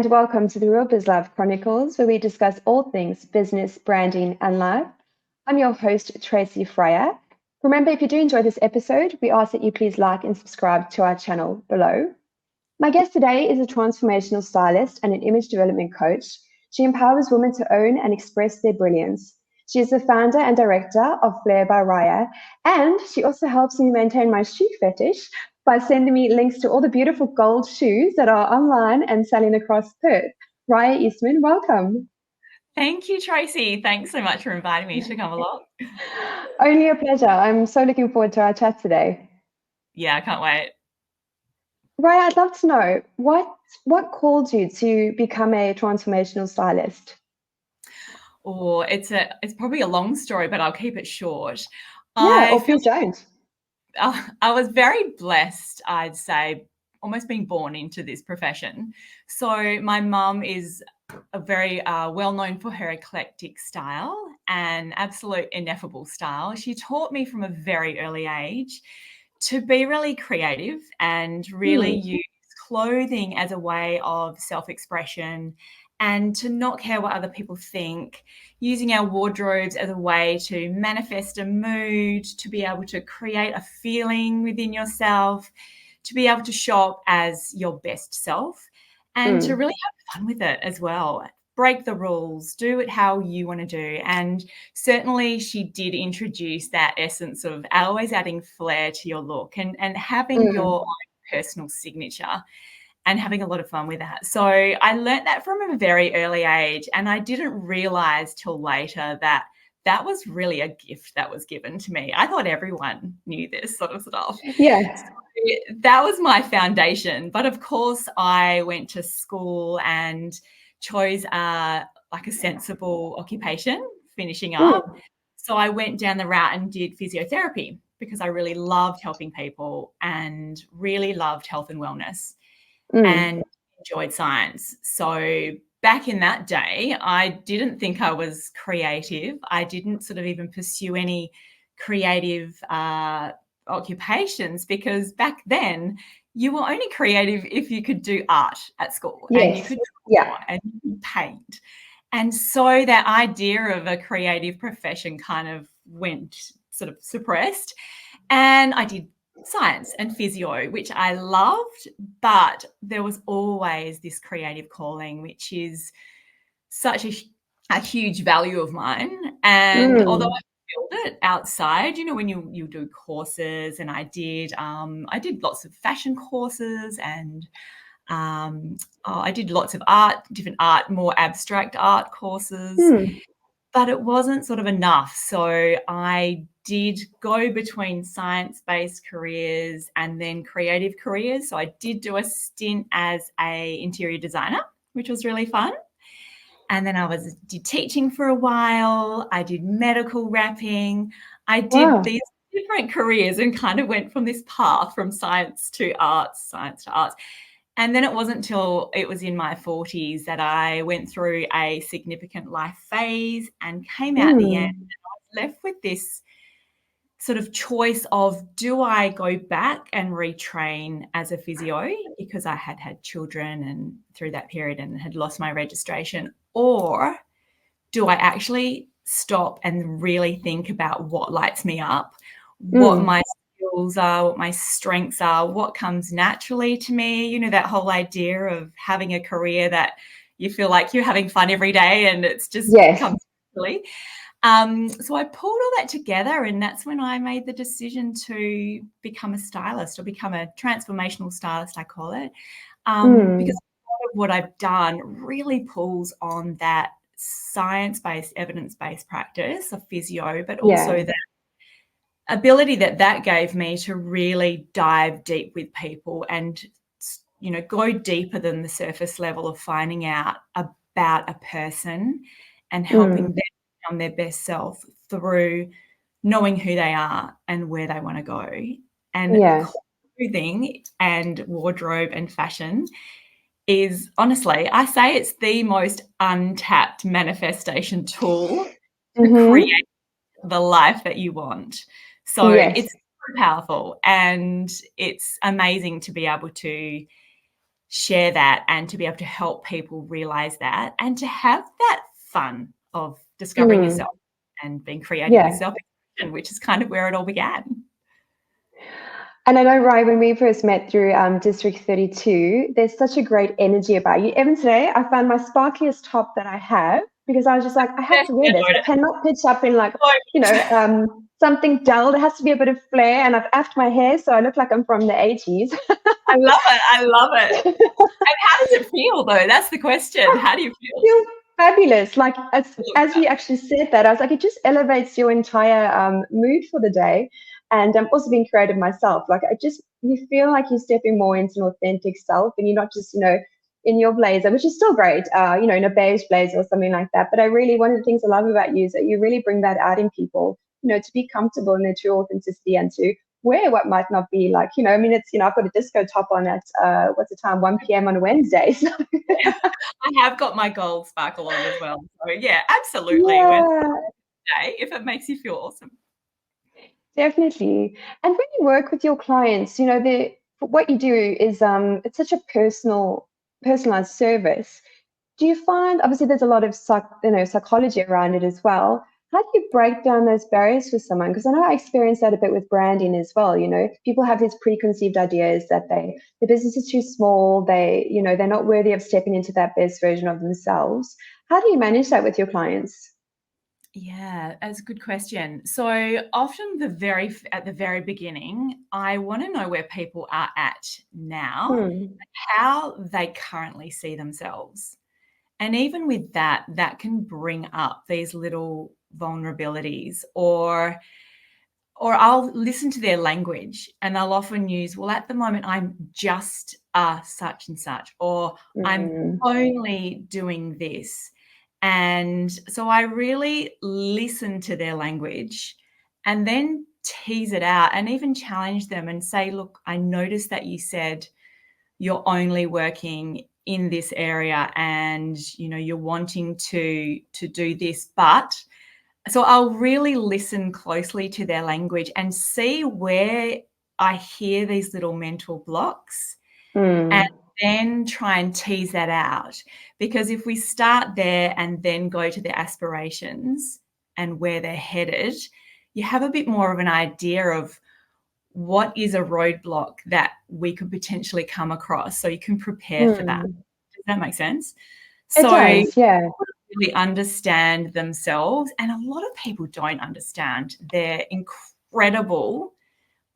and welcome to the Real Biz Life Chronicles, where we discuss all things business, branding, and life. I'm your host, Tracy Fryer. Remember, if you do enjoy this episode, we ask that you please like and subscribe to our channel below. My guest today is a transformational stylist and an image development coach. She empowers women to own and express their brilliance. She is the founder and director of Flair by Ryah, and she also helps me maintain my shoe fetish by sending me links to all the beautiful gold shoes that are online and selling across Perth. Ryah Eastman, welcome. Thank you, Tracy. Thanks so much for inviting me to come along. Only a pleasure. I'm so looking forward to our chat today. Yeah, I can't wait. Ryah, I'd love to know what called you to become a transformational stylist? Or it's probably a long story, but I'll keep it short. Yeah, I or feel please don't. I was very blessed, I'd say, almost being born into this profession. So my mum is a very well known for her eclectic style and absolute ineffable style. She taught me from a very early age to be really creative and really use clothing as a way of self-expression and to not care what other people think, using our wardrobes as a way to manifest a mood, to be able to create a feeling within yourself, to be able to shop as your best self, and to really have fun with it as well. Break the rules, do it how you want to do. And certainly she did introduce that essence of always adding flair to your look and having your own personal signature and having a lot of fun with that. So I learnt that from a very early age, and I didn't realize till later that that was really a gift that was given to me. I thought everyone knew this sort of stuff. Yeah. So that was my foundation. But of course, I went to school and chose like a sensible occupation, finishing up. So I went down the route and did physiotherapy because I really loved helping people and really loved health and wellness and enjoyed science. So back in that day, I didn't think I was creative. I didn't sort of even pursue any creative occupations because back then you were only creative if you could do art at school and you could draw and you could paint. And so that idea of a creative profession kind of went sort of suppressed. And I did science and physio, which I loved, but there was always this creative calling, which is such a huge value of mine. And although I filled it outside, you know, when you do courses, and I did lots of fashion courses and I did lots of art, different art, more abstract art courses, but it wasn't sort of enough. So I did go between science-based careers and then creative careers. So I did do a stint as a interior designer, which was really fun. And then I did teaching for a while. I did medical wrapping. I did these different careers and kind of went from this path from science to arts. And then it wasn't until it was in my 40s that I went through a significant life phase and came out the end. And I was left with this sort of choice of, do I go back and retrain as a physio because I had had children and through that period and had lost my registration, or do I actually stop and really think about what lights me up, what my skills are, what my strengths are, what comes naturally to me, you know, that whole idea of having a career that you feel like you're having fun every day and it's just comes naturally. So I pulled all that together, and that's when I made the decision to become a stylist, or become a transformational stylist, I call it, because a lot of what I've done really pulls on that science-based, evidence-based practice of physio, but also that ability that gave me to really dive deep with people and, you know, go deeper than the surface level of finding out about a person and helping them become their best self through knowing who they are and where they want to go. And clothing and wardrobe and fashion is, honestly, I say it's the most untapped manifestation tool to create the life that you want. So it's powerful, and it's amazing to be able to share that and to be able to help people realize that and to have that fun of discovering yourself and being creative with self-expression, which is kind of where it all began. And I know, Ryah, when we first met through District 32, there's such a great energy about you. Even today, I found my sparkliest top that I have because I was just like, I have to wear this. I cannot pitch up in like, something dull. There has to be a bit of flair. And I've effed my hair, so I look like I'm from the 80s. I love it. I love it. And how does it feel, though? That's the question. How do you feel? I feel fabulous. Like as you actually said that, I was like, it just elevates your entire mood for the day. And I'm also being creative myself. Like you feel like you're stepping more into an authentic self, and you're not just, in your blazer, which is still great, in a beige blazer or something like that. But one of the things I love about you is that you really bring that out in people, to be comfortable in their true authenticity and to wear what might not be like, it's, I've got a disco top on at, what's the time, 1 p.m. on a Wednesday. So. I have got my gold sparkle on as well. So yeah, absolutely. Yeah. If it makes you feel awesome. Definitely. And when you work with your clients, what you do is it's such a personalized service. Do you find, obviously there's a lot of psychology around it as well. How do you break down those barriers for someone? Because I know I experienced that a bit with branding as well. People have these preconceived ideas that the business is too small. They're not worthy of stepping into that best version of themselves. How do you manage that with your clients? Yeah, that's a good question. So often at the very beginning, I want to know where people are at now, how they currently see themselves. And even with that can bring up these little vulnerabilities, or I'll listen to their language and they'll often use, well, at the moment I'm just such and such, or I'm only doing this. And so I really listen to their language and then tease it out and even challenge them and say, look, I noticed that you said you're only working in this area and, you're wanting to do this, but so I'll really listen closely to their language and see where I hear these little mental blocks and then try and tease that out. Because if we start there and then go to their aspirations and where they're headed, you have a bit more of an idea of what is a roadblock that we could potentially come across, so you can prepare for that. Does that make sense? It does, yeah. Really understand themselves, and a lot of people don't understand their incredible,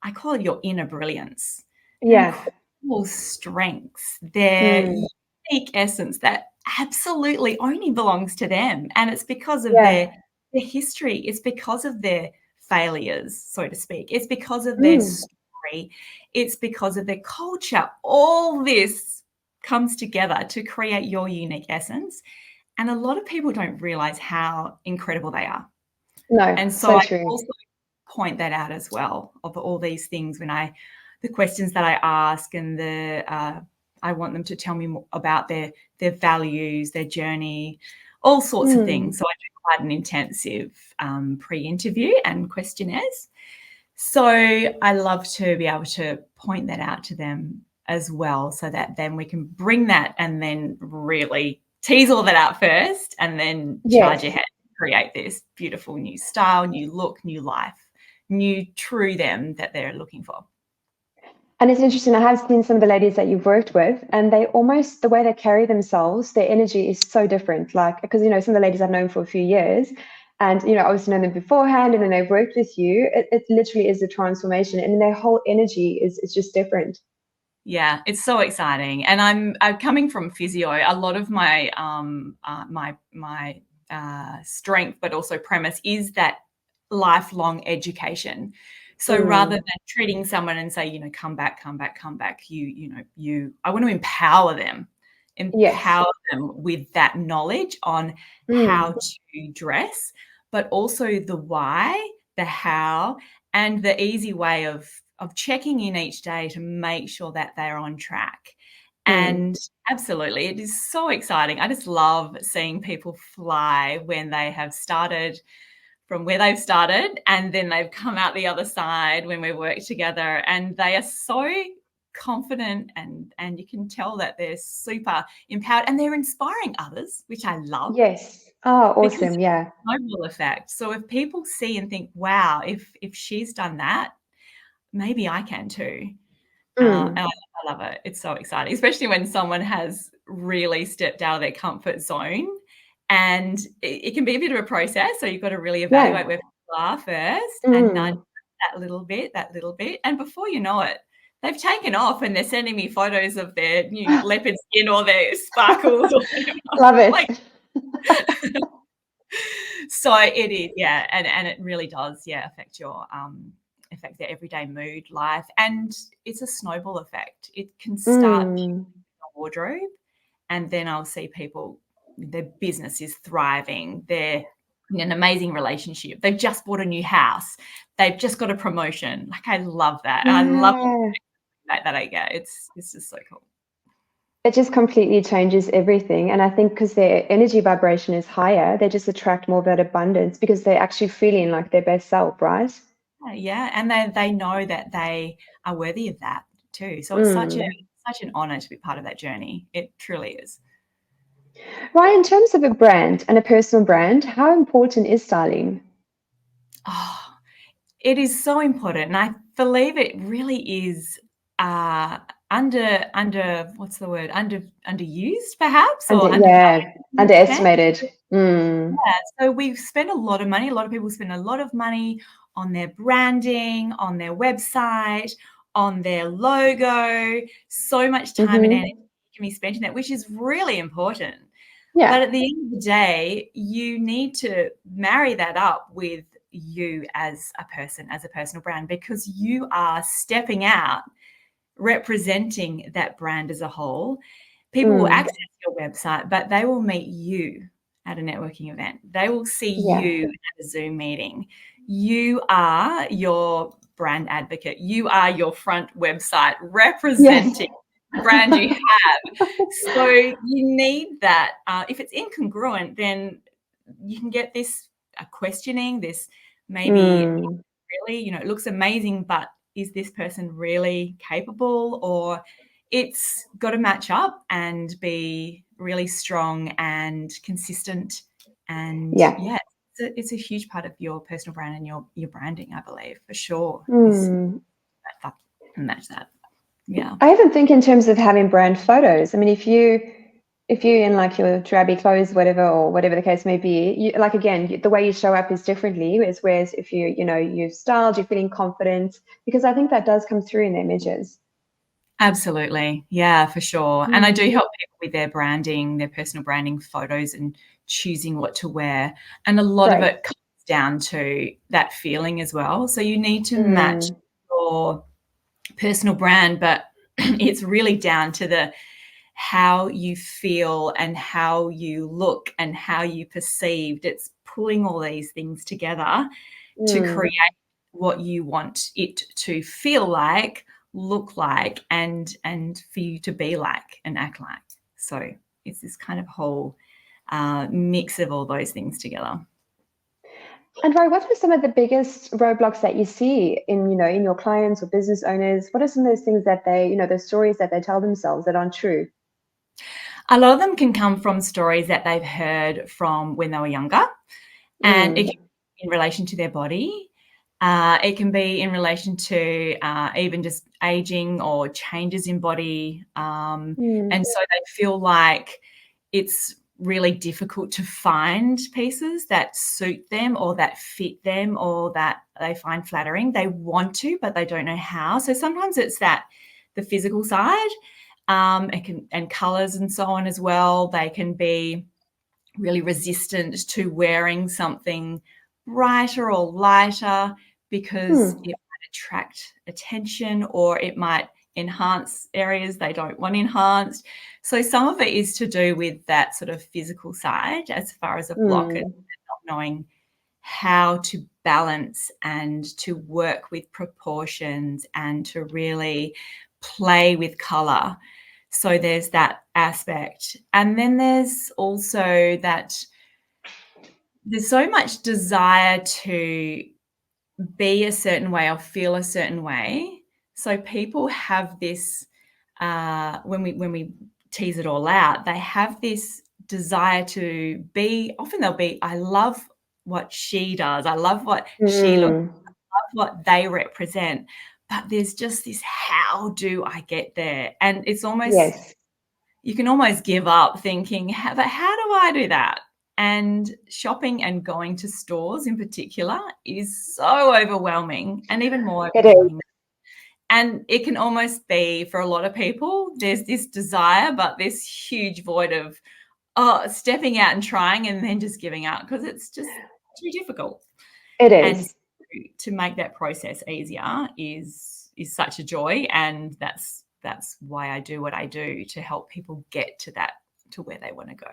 I call it your inner brilliance, incredible strengths, their unique essence that absolutely only belongs to them. And it's because of their history, it's because of their failures, so to speak, it's because of their story, it's because of their culture. All this comes together to create your unique essence. And a lot of people don't realize how incredible they are. No, and so I also point that out as well, of all these things when the questions that I ask, and I want them to tell me more about their values, their journey, all sorts of things. So I do quite an intensive pre-interview and questionnaires. So I love to be able to point that out to them as well, so that then we can bring that and then really tease all that out first and then charge ahead and create this beautiful new style, new look, new life, new true them that they're looking for. And it's interesting, I have seen some of the ladies that you've worked with, and they almost, the way they carry themselves, their energy is so different. Like, because, some of the ladies I've known for a few years, and, obviously known them beforehand, and then they've worked with you, it literally is a transformation, and their whole energy is just different. Yeah, it's so exciting. And I'm coming from physio. A lot of my my strength, but also premise, is that lifelong education. So rather than treating someone and say, come back, I want to empower them with that knowledge on how to dress, but also the why, the how, and the easy way of checking in each day to make sure that they're on track. And absolutely, it is so exciting. I just love seeing people fly when they have started from where they've started, and then they've come out the other side when we work together, and they are so confident, and you can tell that they're super empowered and they're inspiring others, which I love. Yes. Oh, awesome. Yeah. Snowball effect. So if people see and think, wow, if she's done that, maybe I can too. And I love it. It's so exciting, especially when someone has really stepped out of their comfort zone. And it can be a bit of a process. So you've got to really evaluate where people are first and nudge that little bit. And before you know it, they've taken off and they're sending me photos of their new leopard skin or their sparkles. Or love it. So it is, yeah. And it really does, yeah, affect their everyday mood, life. And it's a snowball effect. It can start in the wardrobe, and then I'll see people, their business is thriving. They're in an amazing relationship. They've just bought a new house. They've just got a promotion. Like, I love that. Yeah. And I love that I get. It's just so cool. It just completely changes everything. And I think because their energy vibration is higher, they just attract more of that abundance because they're actually feeling like their best self, right? Yeah, and they know that they are worthy of that too. So it's such an honor to be part of that journey. It truly is. Right, in terms of a brand and a personal brand, how important is styling? Oh, it is so important, and I believe it really is what's the word? Underused, perhaps, or underestimated. Yeah, so we spend a lot of money. A lot of people spend a lot of money on their branding, on their website, on their logo. So much time and energy can be spent in that, which is really important. Yeah. But at the end of the day, you need to marry that up with you as a person, as a personal brand, because you are stepping out, representing that brand as a whole. People will access your website, but they will meet you at a networking event. They will see you at a Zoom meeting. You are your brand advocate. You are your front website representing the brand you have. So you need that. If it's incongruent, then you can get this questioning, this maybe really, it looks amazing, but is this person really capable? Or it's got to match up and be really strong and consistent. And it's a huge part of your personal brand and your branding, I believe, for sure. Match that. Yeah. I even think in terms of having brand photos. I mean, if you're in like your drabby clothes, whatever, or whatever the case may be, like, again, the way you show up is differently. Whereas if you've styled, you're feeling confident, because I think that does come through in the images. Absolutely. Yeah, for sure. And I do help people with their branding, their personal branding photos, and choosing what to wear. And a lot of it comes down to that feeling as well. So you need to match your personal brand, but it's really down to how you feel and how you look and how you perceived. It's pulling all these things together to create what you want it to feel like, look like, and for you to be like and act like. So it's this kind of whole mix of all those things together. And Ryah, what are some of the biggest roadblocks that you see in your clients or business owners? What are some of those things that the stories that they tell themselves that aren't true? A lot of them can come from stories that they've heard from when they were younger, and it can be in relation to their body. It can be in relation to even just aging or changes in body. And so they feel like it's really difficult to find pieces that suit them or that fit them or that they find flattering. They want to, but they don't know how. So sometimes it's the physical side, and colors and so on as well. They can be really resistant to wearing something brighter or lighter because it might attract attention, or it might enhance areas they don't want enhanced. So some of it is to do with that sort of physical side as far as a block, and not knowing how to balance and to work with proportions and to really play with color. So there's that aspect. And then there's also that there's so much desire to be a certain way or feel a certain way. So people have this, when we tease it all out, they have this desire to be, often they'll be, I love what she does. I love what she looks, I love what they represent. But there's just this, how do I get there? And it's almost, you can almost give up thinking, but how do I do that? And shopping and going to stores in particular is so overwhelming, and even more overwhelming. And it can almost be, for a lot of people, there's this desire, but this huge void of, stepping out and trying and then just giving up because it's just too difficult. It is. And to make that process easier is such a joy, and that's why I do what I do, to help people get to where they want to go.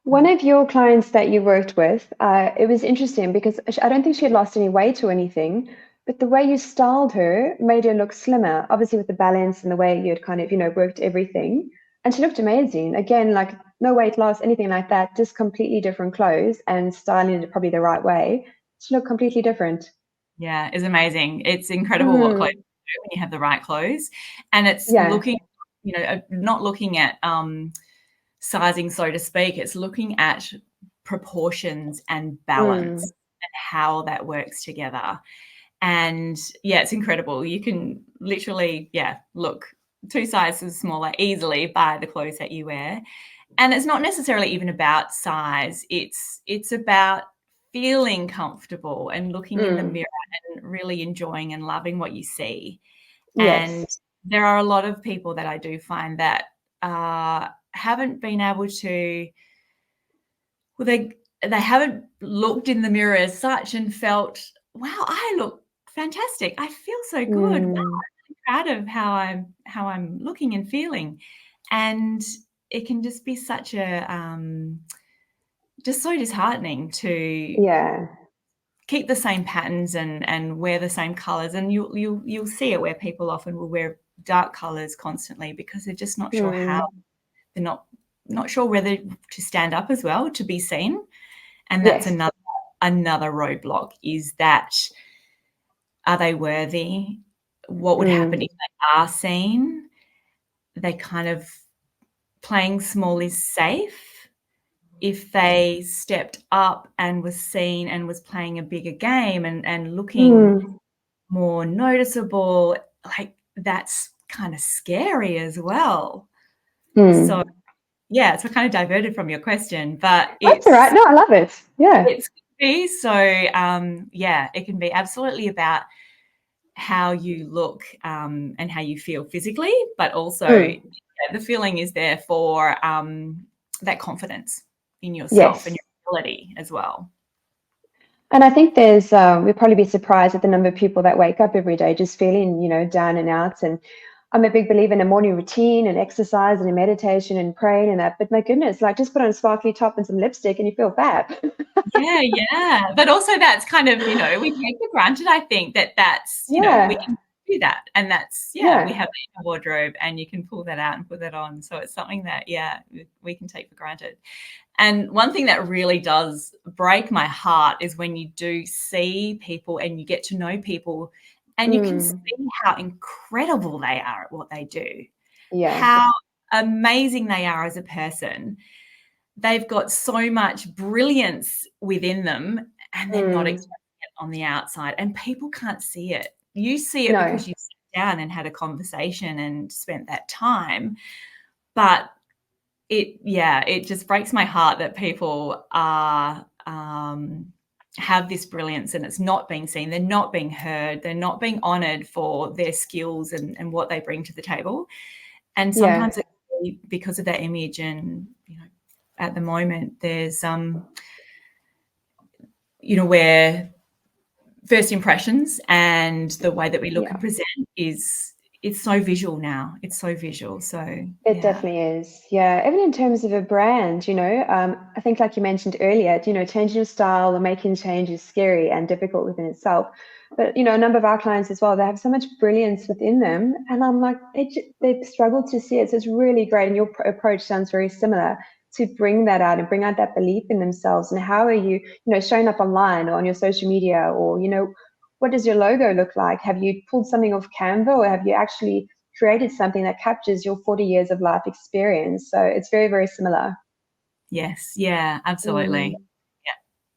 One of your clients that you worked with, it was interesting because I don't think she had lost any weight or anything, but the way you styled her made her look slimmer, obviously with the balance and the way you had kind of, worked everything. And she looked amazing. Again, like no weight loss, anything like that, just completely different clothes and styling it probably the right way. She looked completely different. Yeah, it's amazing. It's incredible what clothes do when you have the right clothes. And it's looking, not looking at sizing, so to speak. It's looking at proportions and balance and how that works together. And yeah, it's incredible. You can literally, look 2 sizes smaller easily by the clothes that you wear. And it's not necessarily even about size. It's about feeling comfortable and looking in the mirror and really enjoying and loving what you see. Yes. And there are a lot of people that I do find that haven't been able to, well, they haven't looked in the mirror as such and felt, wow, I look fantastic. I feel so good. Wow, I'm proud of how I'm looking and feeling. And it can just be such a just so disheartening to keep the same patterns and wear the same colors. And you'll see it where people often will wear dark colors constantly because they're just not sure how. They're not sure whether to stand up as well to be seen. And that's another roadblock, is that, are they worthy? What would happen if they are seen? They kind of, playing small is safe. If they stepped up and was seen and was playing a bigger game and looking more noticeable, like that's kind of scary as well. So yeah, it's kind of diverted from your question, but that's all right. No, I love it. Yeah. It's so it can be absolutely about how you look and how you feel physically, but also the feeling is there for that confidence in yourself and your ability as well. And I think there's, we'll probably be surprised at the number of people that wake up every day just feeling, down and out. And I'm a big believer in a morning routine and exercise and a meditation and praying and that. But my goodness, like just put on a sparkly top and some lipstick and you feel fab. Yeah. But also that's kind of, we take for granted, I think, that's, we can do that. And that's, we have that in a wardrobe and you can pull that out and put that on. So it's something that, we can take for granted. And one thing that really does break my heart is when you do see people and you get to know people and you can see how incredible they are at what they do, how amazing they are as a person. They've got so much brilliance within them and they're not expressing it on the outside, and people can't see it. You see it because you sat down and had a conversation and spent that time. But it just breaks my heart that people are have this brilliance and it's not being seen. They're not being heard. They're not being honored for their skills and what they bring to the table. And sometimes it's because of that image. And at the moment there's where first impressions and the way that we look and present it's so visual now. It's so visual. So it definitely is. Yeah. Even in terms of a brand, I think like you mentioned earlier, changing your style or making change is scary and difficult within itself. But, a number of our clients as well, they have so much brilliance within them. And I'm like, they struggle to see it. So it's really great. And your approach sounds very similar, to bring that out and bring out that belief in themselves. And how are you, showing up online or on your social media or, what does your logo look like? Have you pulled something off Canva, or have you actually created something that captures your 40 years of life experience? So it's very, very similar. Yes. Yeah, absolutely.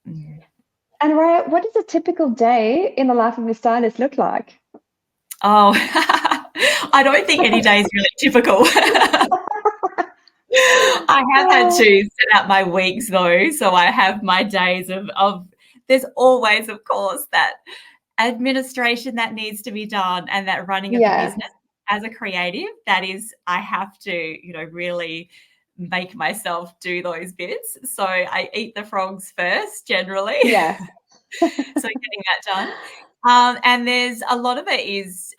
Yeah. And Ryah, what does a typical day in the life of a stylist look like? Oh, I don't think any day is really typical. I have had to set out my weeks though. So I have my days of there's always, of course, that administration that needs to be done, and that running of the business as a creative. That is, I have to, really make myself do those bits. So I eat the frogs first, generally. Yes. So getting that done. And there's a lot of it is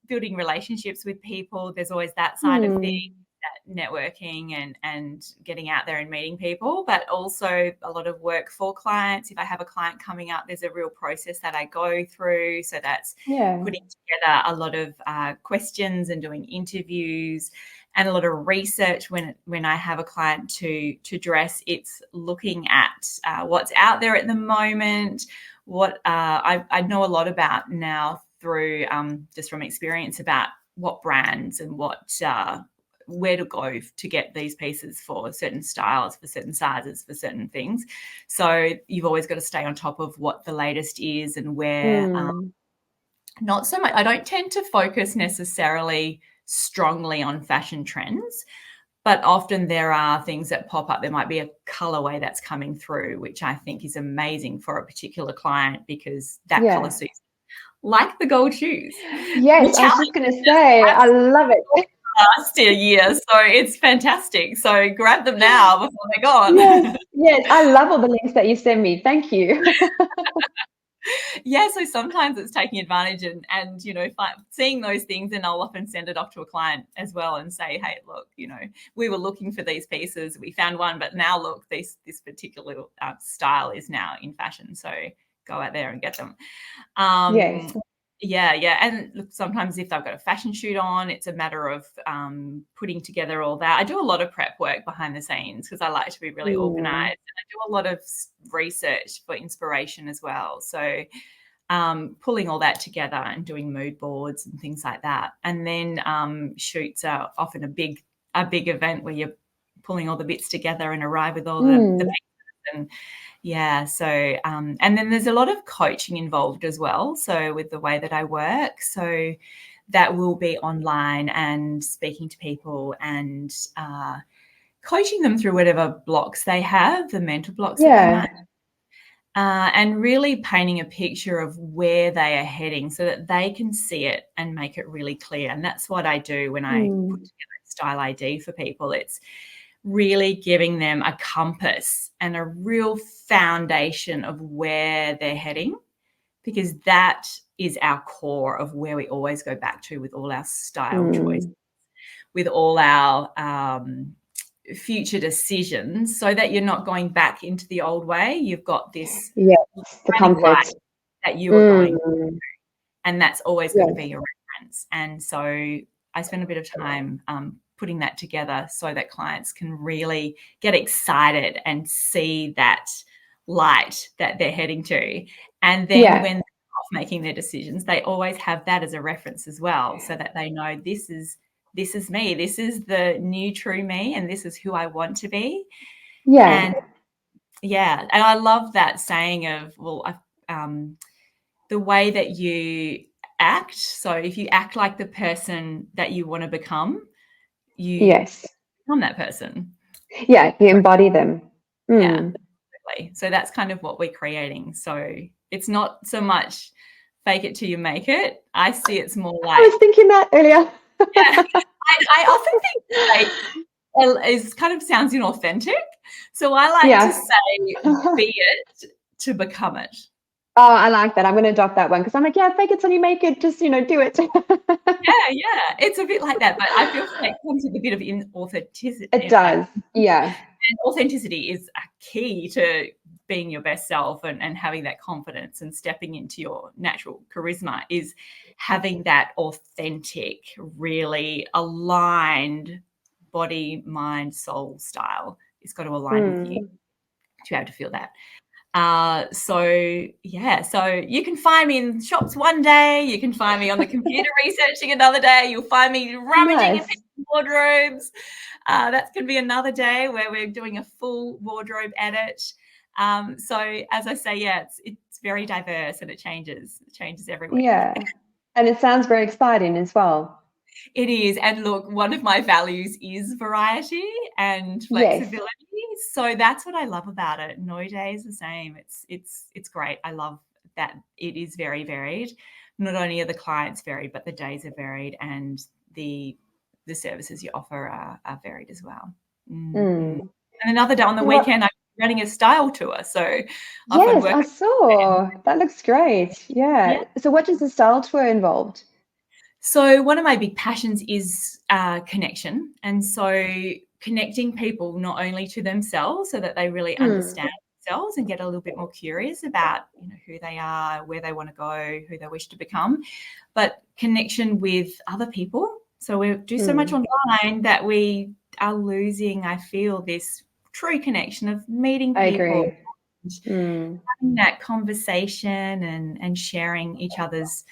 building relationships with people. There's always that side of things, that networking and getting out there and meeting people, but also a lot of work for clients. If I have a client coming up, there's a real process that I go through. So that's putting together a lot of questions and doing interviews and a lot of research when I have a client to dress. It's looking at what's out there at the moment, what I know a lot about now through just from experience about what brands and what where to go to get these pieces for certain styles, for certain sizes, for certain things. So you've always got to stay on top of what the latest is and where. Not so much. I don't tend to focus necessarily strongly on fashion trends, but often there are things that pop up. There might be a colorway that's coming through, which I think is amazing for a particular client because that color suits, like the gold shoes. Yes, I was just going to say, I love it. Last year, so it's fantastic. So grab them now before they're gone. Yes, I love all the links that you send me. Thank you. Yeah, so sometimes it's taking advantage and seeing those things, and I'll often send it off to a client as well and say, hey, look, we were looking for these pieces, we found one, but now look, this particular style is now in fashion, so go out there and get them. Yes. Yeah. And look, sometimes if I've got a fashion shoot on, it's a matter of putting together all that. I do a lot of prep work behind the scenes because I like to be really organised, and I do a lot of research for inspiration as well. So pulling all that together and doing mood boards and things like that. And then shoots are often a big event where you're pulling all the bits together and arrive with all the and so and then there's a lot of coaching involved as well, so with the way that I work, so that will be online and speaking to people and coaching them through whatever blocks they have, the mental blocks that they might and really painting a picture of where they are heading so that they can see it and make it really clear. And that's what I do when I put together a style ID for people. It's really giving them a compass and a real foundation of where they're heading, because that is our core of where we always go back to with all our style choices, with all our future decisions, so that you're not going back into the old way. You've got this the compass that you are going to, and that's always going to be your reference. And so I spend a bit of time putting that together so that clients can really get excited and see that light that they're heading to. And then when they're off making their decisions, they always have that as a reference as well, so that they know this is me, this is the new true me, and this is who I want to be. And I love that saying of, the way that you act. So if you act like the person that you want to become, you become that person. You embody them. Yeah, exactly. So that's kind of what we're creating. So it's not so much fake it till you make it. I see it's more like, I was thinking that earlier. I often think it kind of sounds inauthentic. So I like to say be it to become it. Oh, I like that. I'm going to adopt that one because I'm like, fake it till you make it. Just, do it. Yeah. It's a bit like that, but I feel like it comes with a bit of inauthenticity. It does, And authenticity is a key to being your best self and having that confidence and stepping into your natural charisma, is having that authentic, really aligned body, mind, soul style. It's got to align with you to be able to feel that. So you can find me in shops one day, you can find me on the computer researching another day, you'll find me rummaging in wardrobes. That's going to be another day where we're doing a full wardrobe edit. So as I say, it's very diverse and it changes every week. Yeah. And it sounds very exciting as well. It is. And look, one of my values is variety and flexibility. Yes. So that's what I love about it. No day is the same. It's great. I love that it is very varied. Not only are the clients varied, but the days are varied and the services you offer are varied as well. Mm-hmm. And another day on the weekend, I'm running a style tour. So yes, I saw. That looks great. Yeah. So what does the style tour involve? So one of my big passions is connection. And so connecting people not only to themselves so that they really understand themselves and get a little bit more curious about who they are, where they want to go, who they wish to become, but connection with other people. So we do so much online that we are losing, I feel, this true connection of meeting people. I agree. Having that conversation and sharing each other's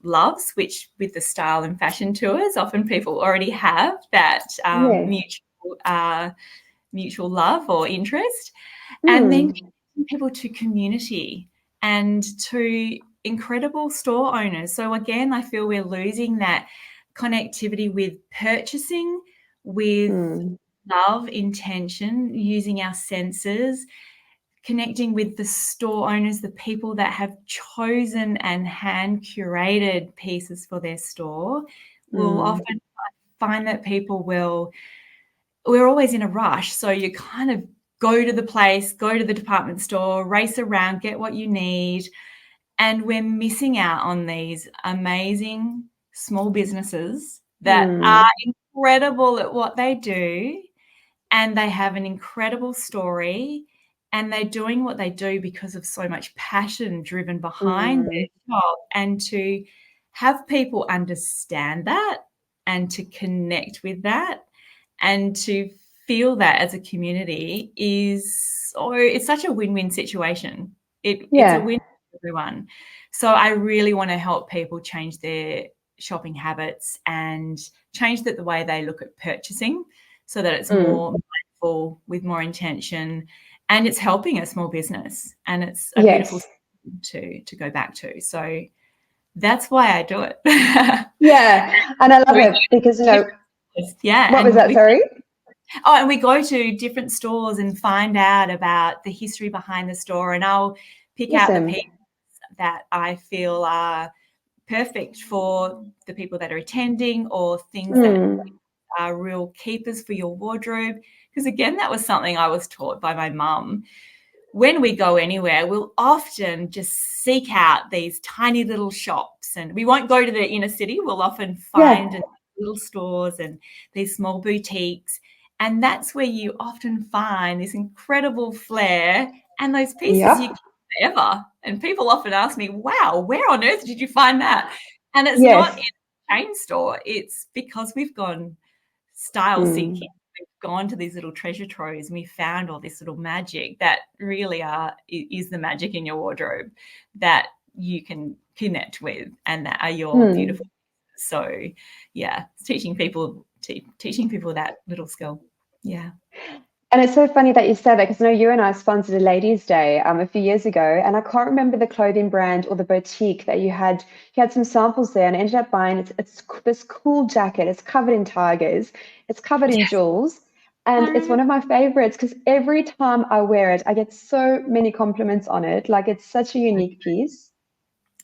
loves, which with the style and fashion tours, often people already have that mutual love or interest. And then connecting people to community and to incredible store owners. So again, I feel we're losing that connectivity with purchasing, with love, intention, using our senses, connecting with the store owners, the people that have chosen and hand curated pieces for their store. We'll often find that we're always in a rush. So you kind of go to the place, go to the department store, race around, get what you need. And we're missing out on these amazing small businesses that are incredible at what they do. And they have an incredible story. And they're doing what they do because of so much passion driven behind their job. And to have people understand that and to connect with that and to feel that as a community it's such a win-win situation. It's a win for everyone. So I really want to help people change their shopping habits and change the way they look at purchasing so that it's more mindful, with more intention, and it's helping a small business, and it's a beautiful thing to go back to. So that's why I do it. And I love it because what was that? Sorry. Oh, and we go to different stores and find out about the history behind the store, and I'll pick out the pieces that I feel are perfect for the people that are attending, or things that are real keepers for your wardrobe. Because again, that was something I was taught by my mum. When we go anywhere, we'll often just seek out these tiny little shops, and we won't go to the inner city. We'll often find little stores and these small boutiques. And that's where you often find this incredible flair and those pieces you keep forever. And people often ask me, wow, where on earth did you find that? And it's not in a chain store. It's because we've gone style seeking. We've gone to these little treasure troves and we found all this little magic that really is the magic in your wardrobe that you can connect with and that are your beautiful. So it's teaching people that little skill. Yeah. And it's so funny that you said that, because I know you and I sponsored a ladies' day a few years ago, and I can't remember the clothing brand or the boutique that you had. You had some samples there, and I ended up buying it's this cool jacket. It's covered in tigers. It's covered in jewels, and it's one of my favorites because every time I wear it, I get so many compliments on it. Like, it's such a unique piece.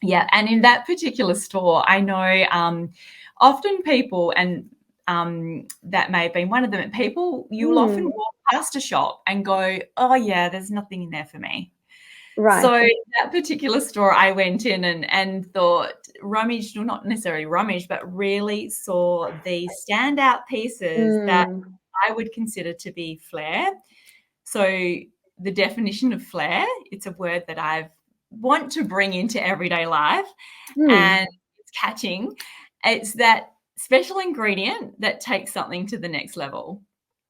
Yeah, and in that particular store, I know often people, and that may have been one of them, people, you'll often walk past a shop and go, oh yeah, there's nothing in there for me. Right. So that particular store, I went in and thought, rummaged, or not necessarily rummaged, but really saw the standout pieces that I would consider to be flair. So the definition of flair, it's a word that I want to bring into everyday life, and it's catching. It's that special ingredient that takes something to the next level.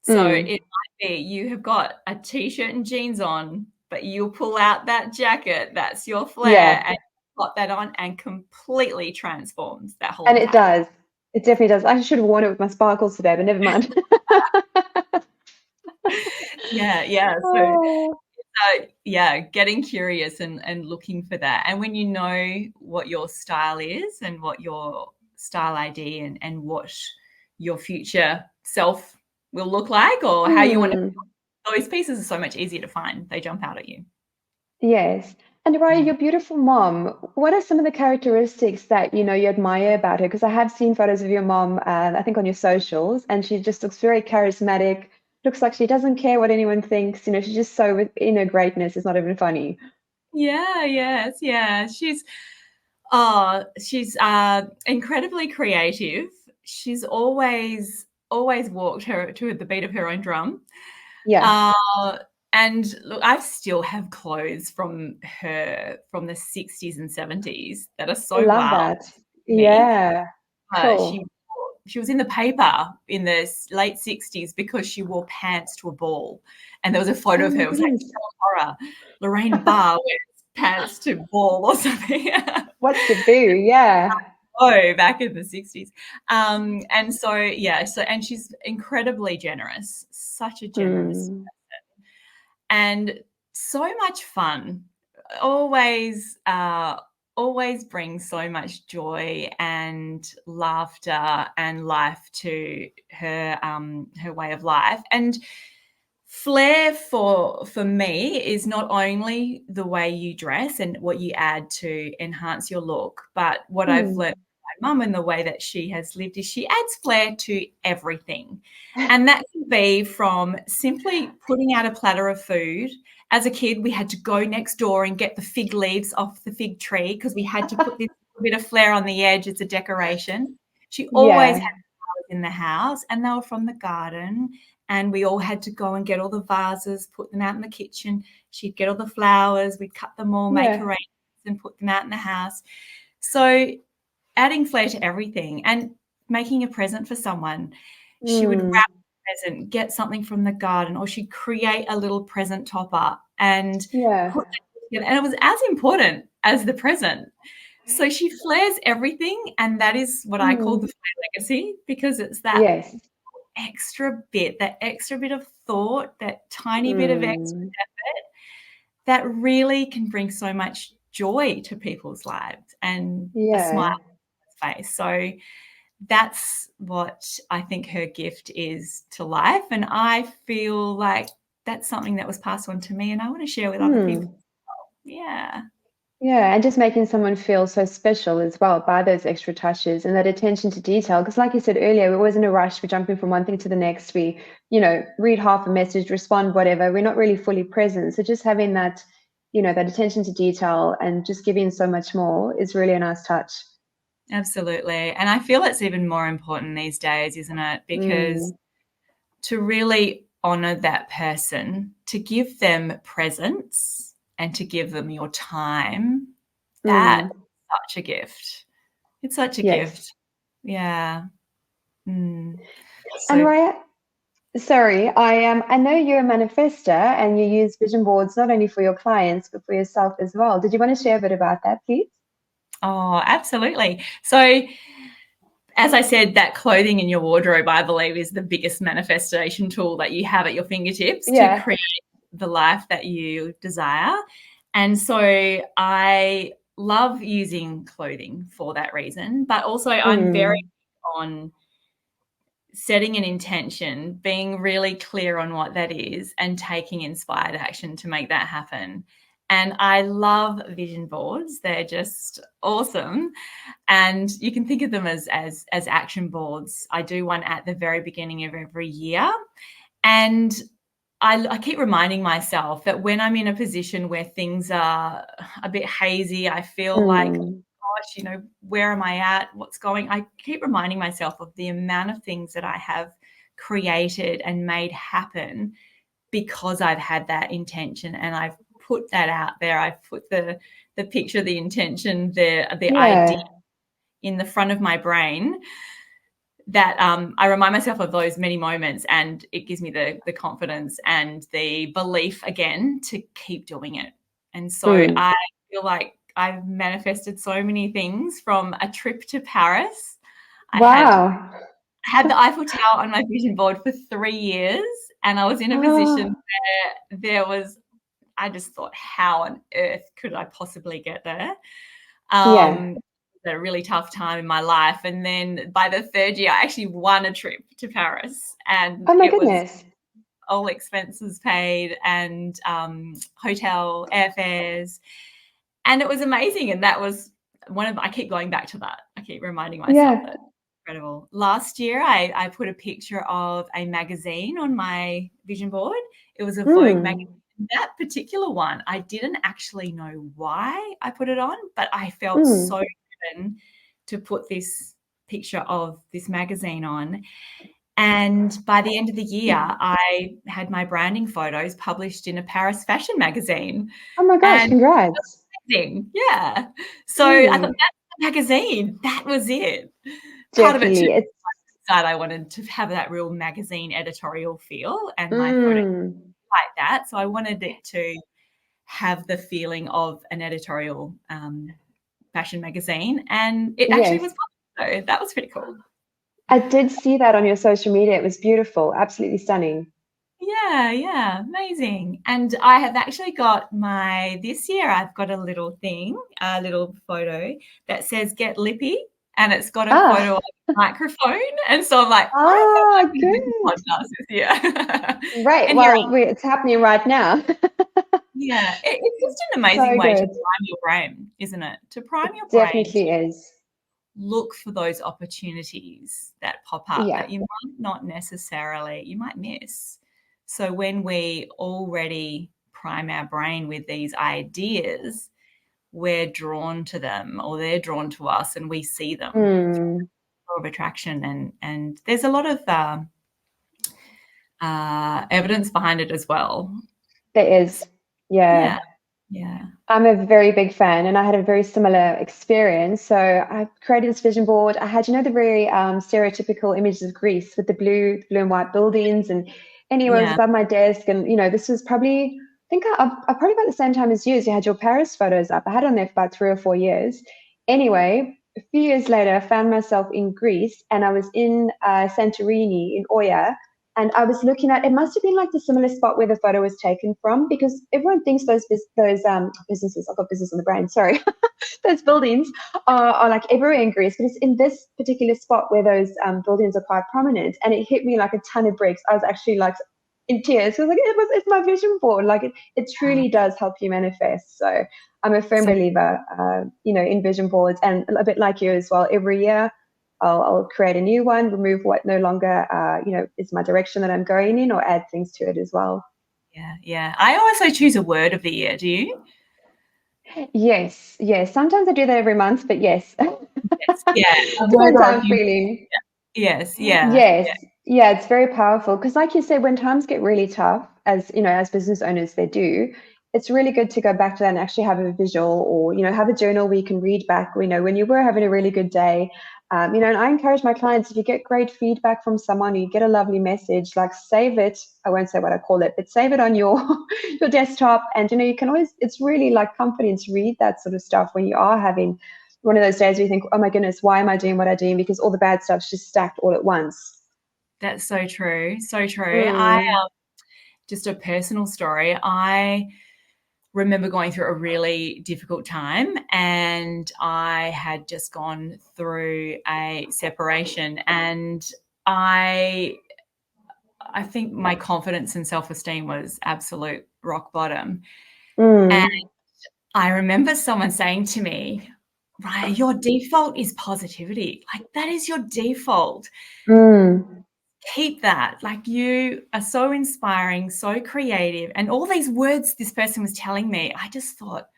So it might be you have got a T-shirt and jeans on, but you'll pull out that jacket, that's your Flair, and pop that on and completely transforms that whole And it entire does. It definitely does. I should have worn it with my sparkles today, but never mind. Yeah. Oh. So getting curious and looking for that. And when you know what your style is and what your style ID and what your future self will look like, or how you want to, those pieces are so much easier to find. They jump out at you. Yes. And Ryah, your beautiful mom, what are some of the characteristics that you admire about her? Because I have seen photos of your mom, I think on your socials, and she just looks very charismatic. Looks like she doesn't care what anyone thinks. She's just so within her greatness. It's not even funny. Yeah. She's incredibly creative. She's always walked her to the beat of her own drum. Yeah. And look, I still have clothes from her from the 60s and 70s that are I so love wild that. to me. Yeah. Cool. She was in the paper in the late 60s because she wore pants to a ball. And there was a photo of her. It was like horror. Lorraine Barr wears pants to ball or something. What to do? Yeah. Oh, back in the 60s. And and she's incredibly generous, such a generous person, and so much fun. Always brings so much joy and laughter and life to her way of life. And Flair for me is not only the way you dress and what you add to enhance your look, but what I've learned from my mum and the way that she has lived is she adds flair to everything. And that can be from simply putting out a platter of food. As a kid, we had to go next door and get the fig leaves off the fig tree because we had to put this bit of flair on the edge as a decoration. She always had flowers in the house, and they were from the garden. And we all had to go and get all the vases, put them out in the kitchen. She'd get all the flowers, we'd cut them all, make arrangements and put them out in the house. So adding flair to everything and making a present for someone. She would wrap a present, get something from the garden, or she'd create a little present topper and put that together. And it was as important as the present. So she flares everything, and that is what I call the Flair legacy, because it's that extra bit, that extra bit of thought, that tiny bit of extra effort that really can bring so much joy to people's lives and a smile on their face. So that's what I think her gift is to life. And I feel like that's something that was passed on to me and I want to share with other people as well. Yeah. Yeah, and just making someone feel so special as well by those extra touches and that attention to detail. Because, like you said earlier, we're always in a rush. We're jumping from one thing to the next. We, read half a message, respond, whatever. We're not really fully present. So, just having that, that attention to detail and just giving so much more is really a nice touch. Absolutely. And I feel it's even more important these days, isn't it? Because to really honor that person, to give them presents and to give them your time, that's such a gift. It's such a gift. Yeah. And Ryah, sorry, I know you're a manifester and you use vision boards not only for your clients but for yourself as well. Did you want to share a bit about that, please? Oh, absolutely. So as I said, that clothing in your wardrobe, I believe, is the biggest manifestation tool that you have at your fingertips to create the life that you desire. And so I love using clothing for that reason, but also I'm very on setting an intention, being really clear on what that is and taking inspired action to make that happen. And I love vision boards. They're just awesome. And you can think of them as action boards. I do one at the very beginning of every year. And I keep reminding myself that when I'm in a position where things are a bit hazy, I feel like, gosh, where am I at? What's going? I keep reminding myself of the amount of things that I have created and made happen because I've had that intention and I've put that out there. I've put the picture, the intention, the idea in the front of my brain. that I remind myself of those many moments, and it gives me the confidence and the belief again to keep doing it. And so I feel like I've manifested so many things, from a trip to Paris. Wow. I had the Eiffel Tower on my vision board for 3 years, and I was in a position where I just thought, how on earth could I possibly get there? A really tough time in my life. And then by the 3rd year, I actually won a trip to Paris, and Oh my it was goodness. all expenses paid, and hotel, airfares. And it was amazing. And that was I keep going back to that. I keep reminding myself that it's incredible. Last year, I put a picture of a magazine on my vision board. It was a Vogue magazine. That particular one, I didn't actually know why I put it on, but I felt so driven to put this picture of this magazine on. And by the end of the year, I had my branding photos published in a Paris fashion magazine. Oh my gosh, congrats. Yeah. So I thought, that's the magazine. That was it. Part of it too, that I wanted to have that real magazine editorial feel, and my photo like that. So I wanted it to have the feeling of an editorial fashion magazine, and it actually was fun. So that was pretty cool. I did see that on your social media. It was beautiful, absolutely stunning. Yeah, amazing. And I have actually got this year I've got a little photo that says "Get Lippy," and it's got a photo of a microphone. And so I'm like, I think I'm going to do a podcast this year. Right. Well, it's happening right now. Yeah, it's just an amazing way to prime your brain, isn't it? To prime your brain. Definitely is. Look for those opportunities that pop up that you might miss. So when we already prime our brain with these ideas, we're drawn to them, or they're drawn to us, and we see them. Law of attraction, and there's a lot of evidence behind it as well. There is. Yeah. I'm a very big fan, and I had a very similar experience. So I created this vision board. I had, the very stereotypical images of Greece with the blue and white buildings, and anywhere was above my desk. And this was probably, I think, probably about the same time as you had your Paris photos up. I had on there for about 3 or 4 years. Anyway, a few years later, I found myself in Greece, and I was in Santorini in Oya. And I was looking at, it must have been like the similar spot where the photo was taken from, because everyone thinks those businesses, I've got business on the brain, sorry, those buildings are like everywhere in Greece, but it's in this particular spot where those buildings are quite prominent. And it hit me like a ton of bricks. I was actually like in tears. I was like, it's my vision board. Like it truly does help you manifest. So I'm a firm believer, in vision boards, and a bit like you as well. Every year, I'll create a new one, remove what no longer, is my direction that I'm going in, or add things to it as well. Yeah. I also choose a word of the year. Do you? Yes. Sometimes I do that every month, but yes. Yeah. Depends how I'm feeling. Yes. Yeah, it's very powerful, because like you said, when times get really tough, as business owners, they do, it's really good to go back to that and actually have a visual, or have a journal where you can read back, when you were having a really good day. And I encourage my clients, if you get great feedback from someone, or you get a lovely message, like save it. I won't say what I call it, but save it on your desktop. And you can always, it's really like comforting to read that sort of stuff when you are having one of those days where you think, oh my goodness, why am I doing what I'm doing? Because all the bad stuff's just stacked all at once. That's so true. I just a personal story. I remember going through a really difficult time, and I had just gone through a separation, and I think my confidence and self-esteem was absolute rock bottom. And I remember someone saying to me, Ryah, your default is positivity. Like, that is your default. Keep that. Like, you are so inspiring, so creative. And all these words this person was telling me, I just thought,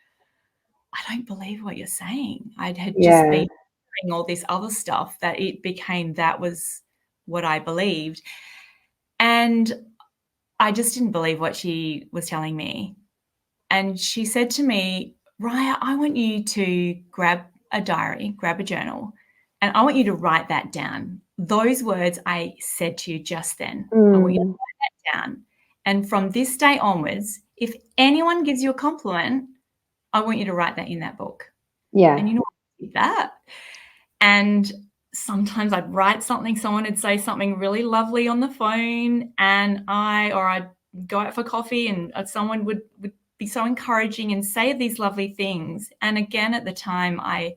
I don't believe what you're saying. I had just been doing all this other stuff that it became that was what I believed. And I just didn't believe what she was telling me. And she said to me, Ryah, I want you to grab a diary, grab a journal, and I want you to write that down. those words I said to you just then. I want you to write that down. And from this day onwards, if anyone gives you a compliment, I want you to write that in that book. Yeah. And you know what? I did that. And sometimes I'd write something, someone would say something really lovely on the phone, and I'd go out for coffee and someone would be so encouraging and say these lovely things. And again, at the time, I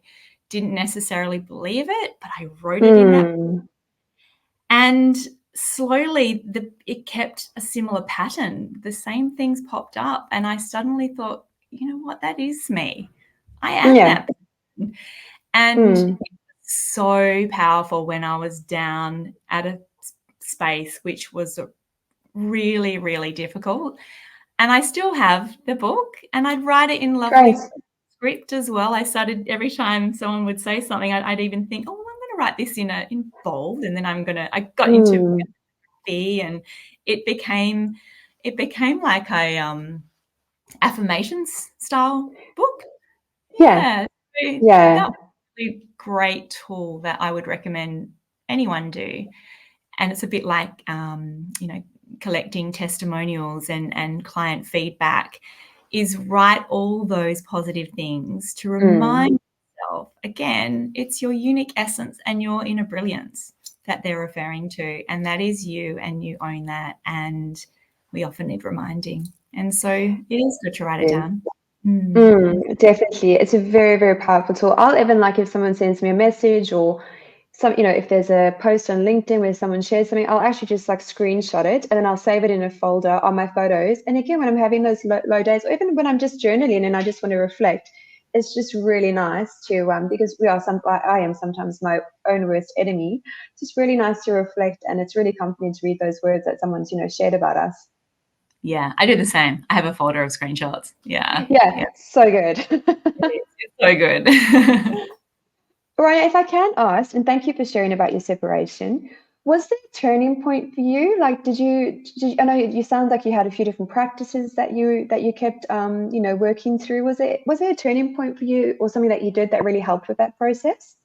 didn't necessarily believe it, but I wrote it in that book. And slowly it kept a similar pattern. The same things popped up, and I suddenly thought, you know what, that is me. I am that person. And it was so powerful when I was down at a space which was really, really difficult. And I still have the book, and I'd write it in lovely script as well. I started, every time someone would say something, I'd even think, oh, I'm going to write this in bold, and then I got into B, and it became like a affirmations style book. Yeah. So that was a really great tool that I would recommend anyone do. And it's a bit like, collecting testimonials and client feedback, is write all those positive things to remind yourself, again, it's your unique essence and your inner brilliance that they're referring to. And that is you, and you own that. And we often need reminding. And so it is good to write it down. Definitely. It's a very, very powerful tool. I'll even, like, if someone sends me a message, or if there's a post on LinkedIn where someone shares something, I'll actually just like screenshot it, and then I'll save it in a folder on my photos. And again, when I'm having those low days, or even when I'm just journaling and I just want to reflect, it's just really nice to, because I am sometimes my own worst enemy. It's just really nice to reflect, and it's really comforting to read those words that someone's, shared about us. Yeah, I do the same. I have a folder of screenshots. Yeah. So good. It's so good. Ryah, if I can ask, and thank you for sharing about your separation, was there a turning point for you? Like, did you? I know you sound like you had a few different practices that you kept, working through. Was there a turning point for you, or something that you did that really helped with that process?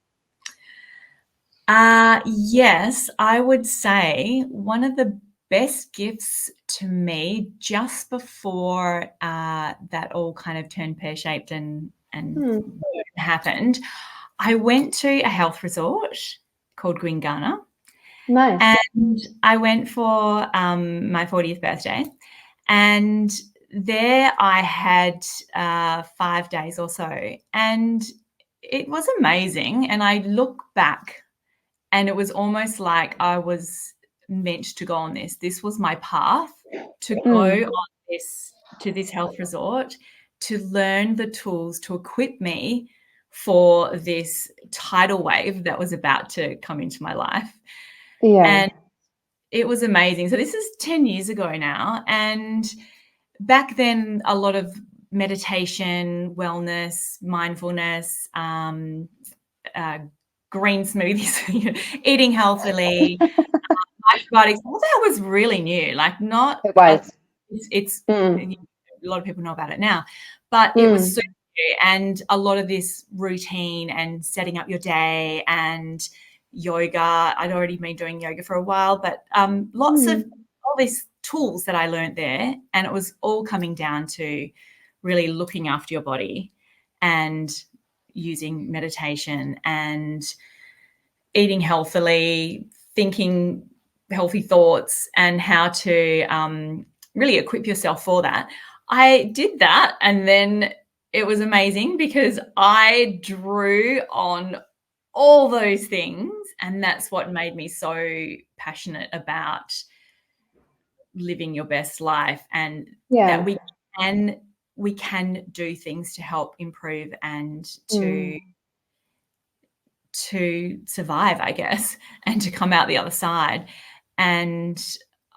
Yes, I would say one of the best gifts to me, just before that all kind of turned pear-shaped and happened, I went to a health resort called Gwingana. Nice. And I went for my 40th birthday, and there I had 5 days or so, and it was amazing. And I look back, and it was almost like I was meant to go on this. This was my path to go on this, to this health resort, to learn the tools to equip me for this tidal wave that was about to come into my life. Yeah. And it was amazing. So this is 10 years ago now. And back then, a lot of meditation, wellness, mindfulness, green smoothies, eating healthily, probiotics, all that was really new. Like, not it was. It's a lot of people know about it now, but it was super new. And a lot of this routine and setting up your day and yoga. I'd already been doing yoga for a while, but lots of all these tools that I learned there, and it was all coming down to really looking after your body and using meditation and eating healthily, thinking healthy thoughts, and how to really equip yourself for that. I did that, and then it was amazing because I drew on all those things, and that's what made me so passionate about living your best life, and that we can do things to help improve and to survive, I guess, and to come out the other side. And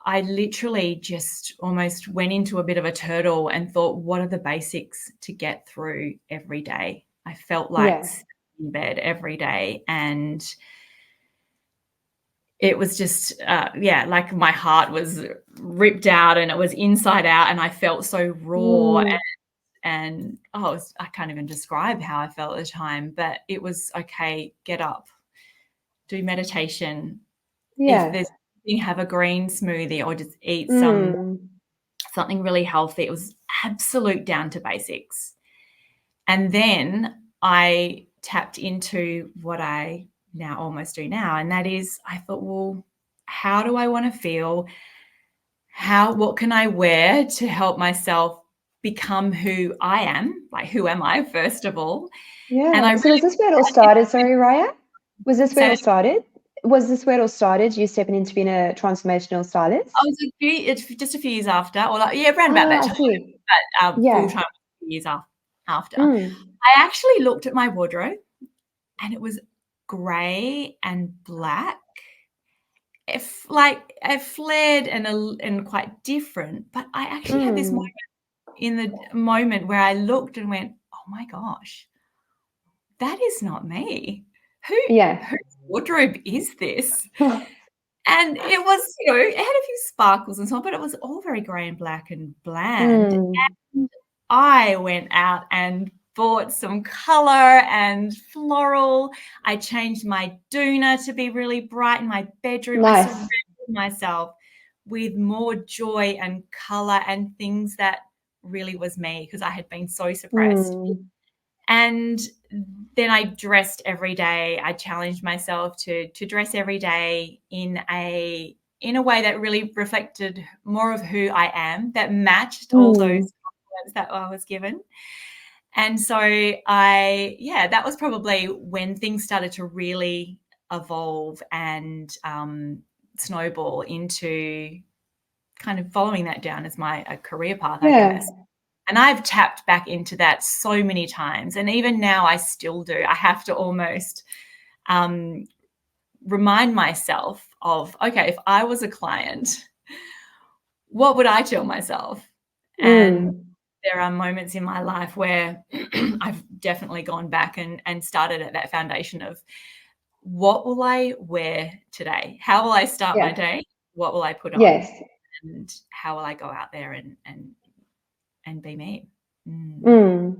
I literally just almost went into a bit of a turtle and thought, what are the basics to get through every day? I felt like in bed every day, and it was just, like my heart was ripped out and it was inside out, and I felt so raw and I can't even describe how I felt at the time, but it was, okay, get up, do meditation, if there's have a green smoothie or just eat something really healthy. It was absolute down to basics. And then I tapped into what I now almost do now, and that is I thought, well, how do I want to feel? What can I wear to help myself become who I am? Like, who am I, first of all? Yeah. And so was this where it all started? Sorry, Ryah? Was this where it all started? Was this where it all started, you stepping into being a transformational stylist? I was just a few years after, or around about that time. But full-time a few years after. I actually looked at my wardrobe and it was grey and black. Like flared and quite different, but I actually had this moment where I looked and went, oh my gosh, that is not me. Whose wardrobe is this? And it was, it had a few sparkles and so on, but it was all very grey and black and bland. And I went out and bought some colour and floral. I changed my doona to be really bright in my bedroom. Nice. I surrounded myself with more joy and colour and things that really was me, because I had been so suppressed. And then I dressed every day. I challenged myself to dress every day in a way that really reflected more of who I am, that matched all those compliments that I was given. And so that was probably when things started to really evolve and snowball into kind of following that down as my career path, I guess. And I've tapped back into that so many times. And even now I still do. I have to almost remind myself of, okay, if I was a client, what would I tell myself? And there are moments in my life where I've definitely gone back and started at that foundation of, what will I wear today? How will I start my day? What will I put on? And how will I go out there and be me? And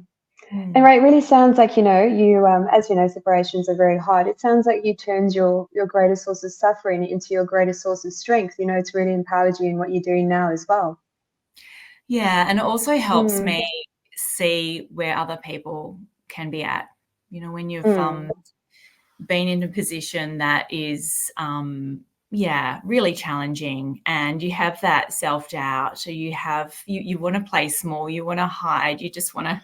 right, it really sounds like, you, as you know, separations are very hard. It sounds like you turned your greatest source of suffering into your greatest source of strength. It's really empowered you in what you're doing now as well. Yeah, and it also helps me see where other people can be at. When you've been in a position that is really challenging, and you have that self-doubt, or you want to play small, you want to hide, you just want to,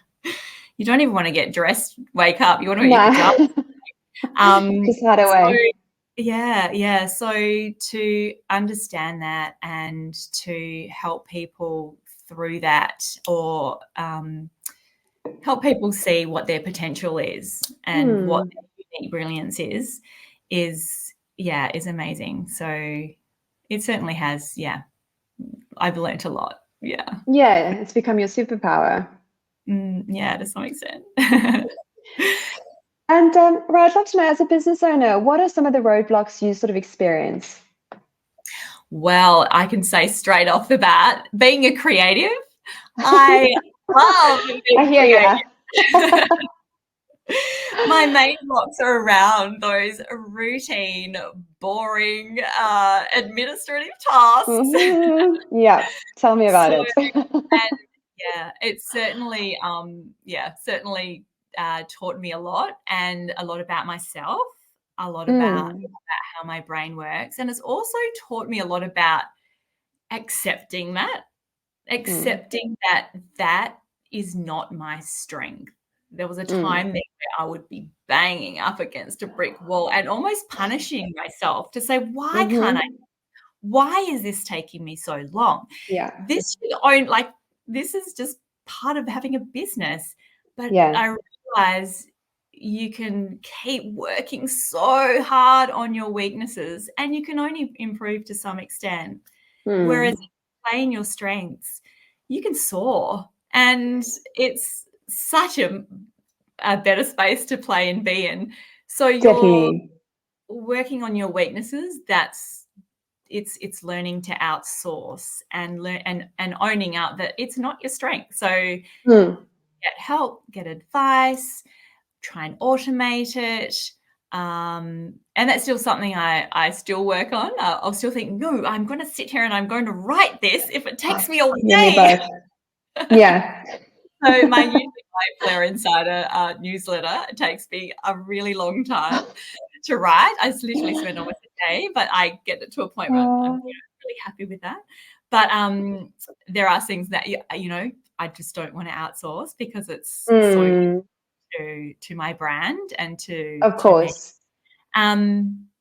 you don't even want to get dressed, wake up, you want to eat pajamas. Just hide away. So to understand that and to help people through that, or help people see what their potential is and what their unique brilliance is amazing. So it certainly has, I've learnt a lot. Yeah, it's become your superpower. To some extent. And Ryah, I'd love to know, as a business owner, what are some of the roadblocks you sort of experience? Well, I can say straight off the bat, being a creative, I love being creative. My main blocks are around those routine, boring, administrative tasks. Yeah, tell me about it. And it's certainly, taught me a lot, and a lot about myself, a lot about how my brain works. And it's also taught me a lot about accepting that that is not my strength. There was a time there where I would be banging up against a brick wall and almost punishing myself to say, why can't I? Why is this taking me so long? Yeah. This is just part of having a business. But I realize you can keep working so hard on your weaknesses, and you can only improve to some extent. Whereas playing your strengths, you can soar, and it's such a better space to play and be in. So you're working on your weaknesses. It's learning to outsource and and owning out that it's not your strength. So get help, get advice, try and automate it. And that's still something I still work on. I'll still think, no, I'm going to sit here and I'm going to write this if it takes me all day. Yeah. So my Flair Insider newsletter, it takes me a really long time to write. I literally spend almost a day, but I get it to a point where I'm really happy with that. But there are things that, I just don't want to outsource because it's so to my brand and to me.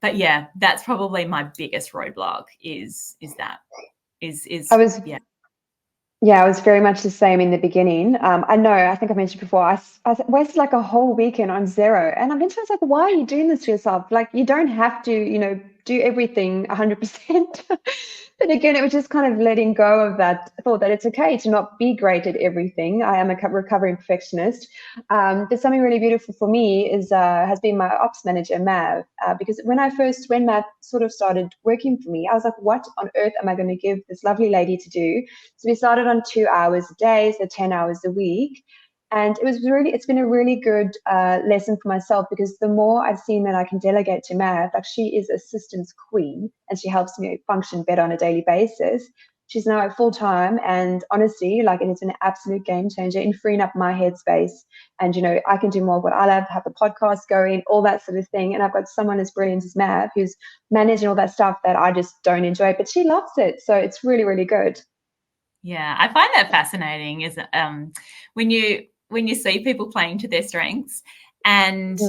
But yeah, that's probably my biggest roadblock is I was very much the same in the beginning. I know, I think I mentioned before, I wasted like a whole weekend on Zero. And eventually I was like, why are you doing this to yourself? Like, you don't have to, do everything 100%. But again, it was just kind of letting go of that thought that it's okay to not be great at everything. I am a recovering perfectionist. But something really beautiful for me has been my ops manager, Mav, because when Mav sort of started working for me, I was like, what on earth am I going to give this lovely lady to do? So we started on 2 hours a day, so 10 hours a week. And it's been a really good lesson for myself, because the more I've seen that I can delegate to Mav, like, she is assistance queen and she helps me function better on a daily basis. She's now at full time, and honestly, like, it has been an absolute game changer in freeing up my headspace. And, I can do more of what I love, have a podcast going, all that sort of thing. And I've got someone as brilliant as Mav who's managing all that stuff that I just don't enjoy, but she loves it. So it's really, really good. Yeah, I find that fascinating, is when you see people playing to their strengths and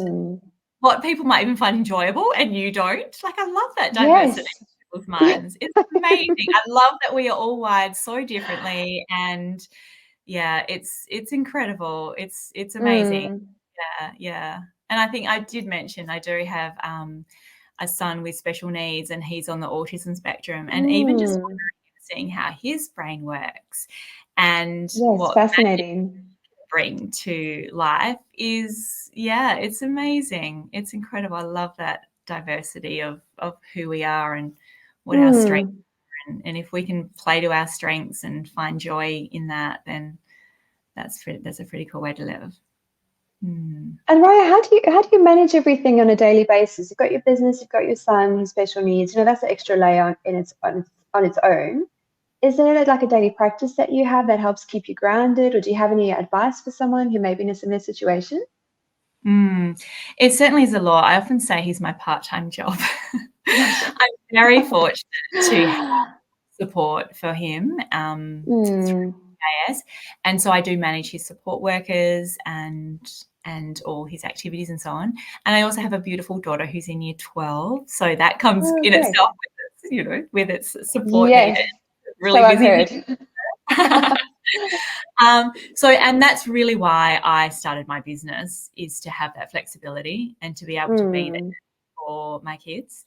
what people might even find enjoyable and you don't. Like, I love that diversity of people's minds. It's amazing. I love that we are all wired so differently, and yeah, it's incredible. It's amazing. Yeah. And I think I did mention I do have a son with special needs, and he's on the autism spectrum, and even just seeing how his brain works and what fascinating bring to life is, it's amazing. It's incredible. I love that diversity of who we are and what our strengths are. And if we can play to our strengths and find joy in that, then that's a pretty cool way to live. And Ryah, how do you manage everything on a daily basis? You've got your business, you've got your son, his special needs. That's an extra layer on its own. Is there like a daily practice that you have that helps keep you grounded, or do you have any advice for someone who may be in a similar situation? It certainly is a lot. I often say he's my part-time job. I'm very fortunate to have support for him through AS, and so I do manage his support workers and all his activities and so on. And I also have a beautiful daughter who's in year 12, so that comes in itself with its support needed. Really busy. And that's really why I started my business, is to have that flexibility and to be able to be there for my kids.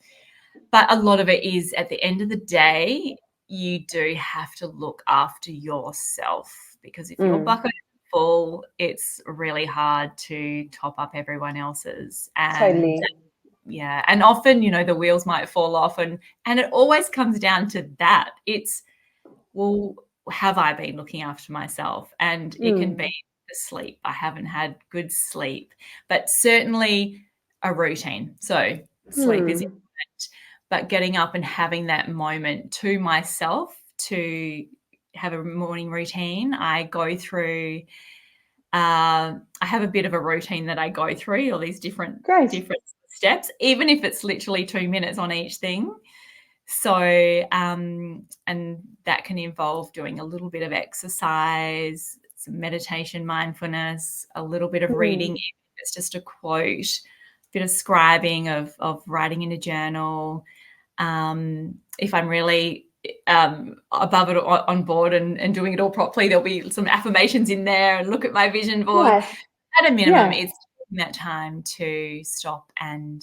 But a lot of it is, at the end of the day, you do have to look after yourself, because if your bucket is full, it's really hard to top up everyone else's. And totally. Yeah. And often, the wheels might fall off, and it always comes down to that. It's, well, have I been looking after myself? And it can be the sleep. I haven't had good sleep, but certainly a routine. So sleep is important, but getting up and having that moment to myself to have a morning routine. I go through, I have a bit of a routine that I go through, all these different steps, even if it's literally 2 minutes on each thing. So, and that can involve doing a little bit of exercise, some meditation, mindfulness, a little bit of reading, if it's just a quote, a bit of scribing, of writing in a journal. If I'm really above it, on board and doing it all properly, there'll be some affirmations in there, and look at my vision board. At a minimum, it's taking that time to stop and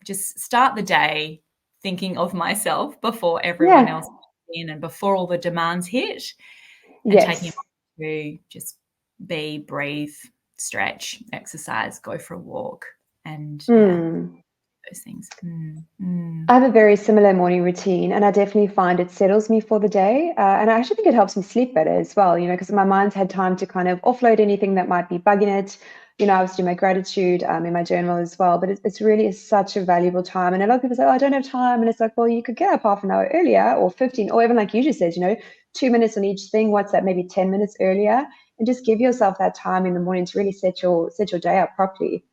just start the day thinking of myself before everyone else comes in and before all the demands hit, and taking a moment to just be, breathe, stretch, exercise, go for a walk, and those things. I have a very similar morning routine, and I definitely find it settles me for the day. And I actually think it helps me sleep better as well, because my mind's had time to kind of offload anything that might be bugging it. I was doing my gratitude in my journal as well, but it's really such a valuable time. And a lot of people say, oh, I don't have time. And it's like, well, you could get up half an hour earlier or 15, or even like you just said, 2 minutes on each thing. What's that? Maybe 10 minutes earlier, and just give yourself that time in the morning to really set your day up properly.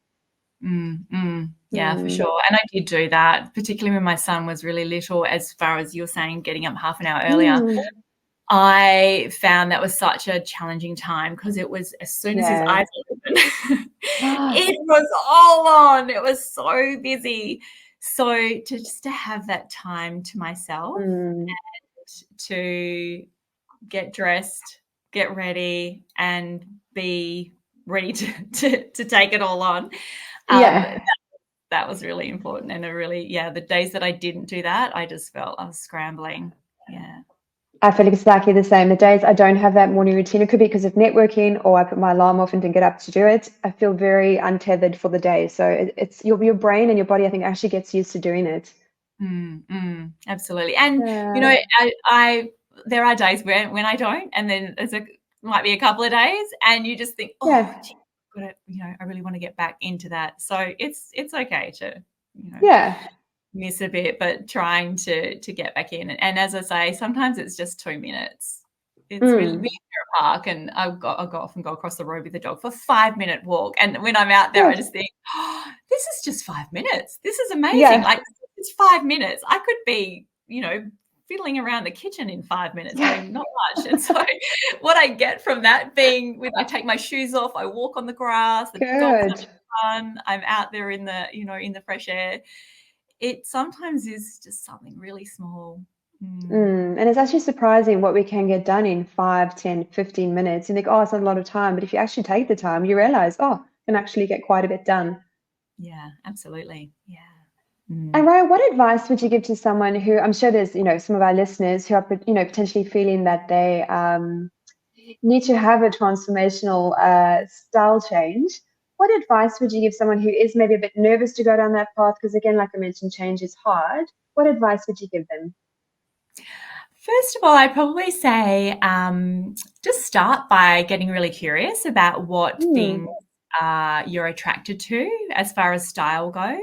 Yeah, for sure. And I did do that, particularly when my son was really little, as far as you're saying, getting up half an hour earlier. I found that was such a challenging time because it was as soon as his eyes opened, it was all on. It was so busy. So to have that time to myself and to get dressed, get ready, and be ready to take it all on. That was really important, and the days that I didn't do that, I just felt I was scrambling. Yeah. I feel exactly the same. The days I don't have that morning routine, it could be because of networking or I put my alarm off and didn't get up to do it. I feel very untethered for the day. So it's your brain and your body, I think, actually gets used to doing it. Absolutely. And, I there are days when I don't, and then might be a couple of days and you just think, gee, I really want to get back into that. So it's okay to, miss a bit, but trying to get back in. And as I say, sometimes it's just 2 minutes. It's really near a park, and I often go across the road with the dog for a 5-minute walk. And when I'm out there, I just think, this is just 5 minutes. This is amazing. Yeah. Like, it's 5 minutes. I could be, fiddling around the kitchen in 5 minutes. I mean, not much. And so what I get from that being I take my shoes off, I walk on the grass, the dog's having fun, I'm out there in the, in the fresh air. It sometimes is just something really small. And it's actually surprising what we can get done in 5, 10, 15 minutes. You think, it's not a lot of time. But if you actually take the time, you realize, you can actually get quite a bit done. Yeah, absolutely. Yeah. And Ryah, what advice would you give to someone who, I'm sure there's, some of our listeners who are, potentially feeling that they need to have a transformational style change? What advice would you give someone who is maybe a bit nervous to go down that path? Because again, like I mentioned, change is hard. What advice would you give them? First of all, I'd probably say just start by getting really curious about what things you're attracted to as far as style goes.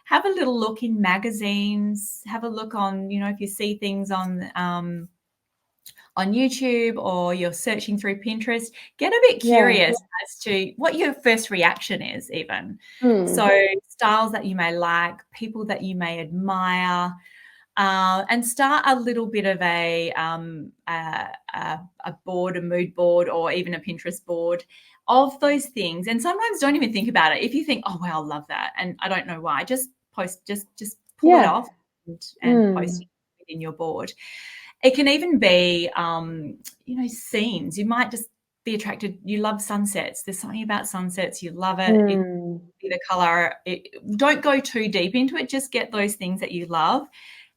Have a little look in magazines. Have a look on, if you see things on YouTube or you're searching through Pinterest, get a bit curious as to what your first reaction is even. So styles that you may like, people that you may admire, and start a little bit of a board, a mood board, or even a Pinterest board of those things. And sometimes don't even think about it. If you think, oh, wow, I love that, and I don't know why, just post, just pull it off and post it in your board. It can even be, scenes. You might just be attracted. You love sunsets. There's something about sunsets. You love it. The color. Don't go too deep into it. Just get those things that you love,